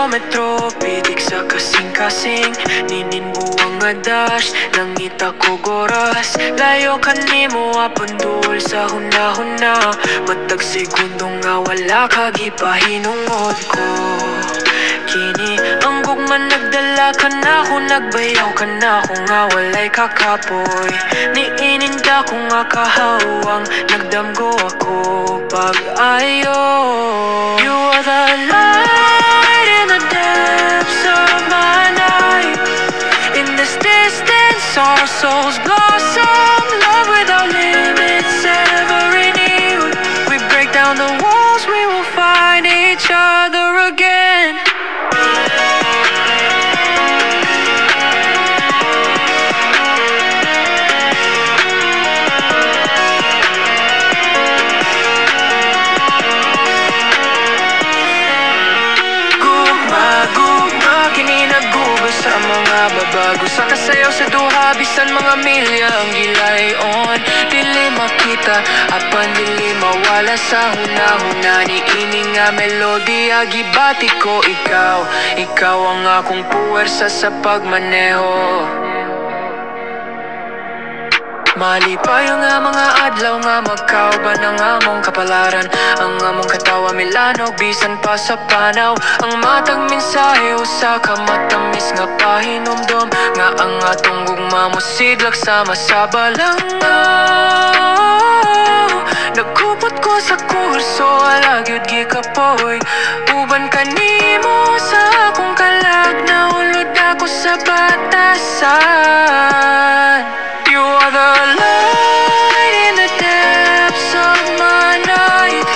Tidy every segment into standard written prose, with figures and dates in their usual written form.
kilometro, pitik sa kasing-kasing. Nininbuang nga dash, nangita ko goras. Layo ka nimo apandul sa hunahuna. Matag segundo nga wala kagipahinungod ko. Kini ang gugman nagdala ka na ako, nagbayaw ka na ako nga walay kakapoy. Niininda ko nga kahawang, nagdamgo ako pag-ayo. You are the light in the depths of my night. In this distance our souls blossom, love without limits ever renewed. We break down the walls, we will find each other again. Sa mga babago sa kasayaw sa duha, bisan mga milya ang gilayon. Dili makita, apan dili mawala sa hunahuna. Ni ini nga melodya gibati ko ikaw. Ikaw ang akong puwersa sa pagmaneho. Malipayo nga mga adlaw nga magkauban ang among kapalaran. Ang among katawa milanog bisan pa sa panaw. Ang matag mensahe usa ka matamis nga pahinumdom. Nga ang atong gugma mo sidlak sama sa balangaw. Nagkupot ko sa kurso, alagyod gikapoy. Uban kanimo sa akong kalag, naulod ako sa batasan. You are the light in the depths of my night.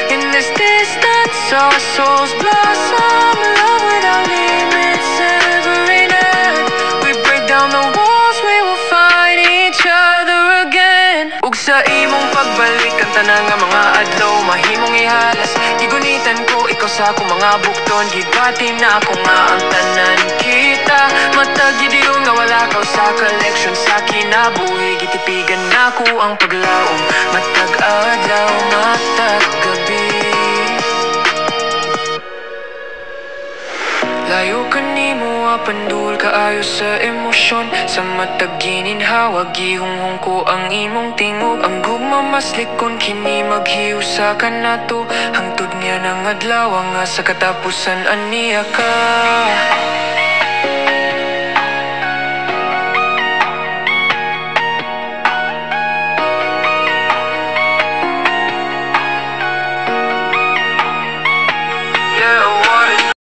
In this distance our souls blossom, love without limits ever enough. We break down the walls, we will find each other again. Ug sa imong pagbalik ang tanang nga mga adlaw mahimong ihalas. Gigunitan ko ikaw sa akong mga bukton. Gibati na ako nga ang tanan kita. Matag gidiyo nga wala kaw sa collection sa kinabuhi. Gitipigan na ko ang paglaom. Matag adlaw, matag gabi. Layo ka nimo apandul kaayo sa emosyon. Sa matag gininhawa gihunghong ko ang imong tingog. Ang gugma mas likon kini maghiusa ka nato. Hangtod niya ng adlaw nga sa katapusan aniya ka.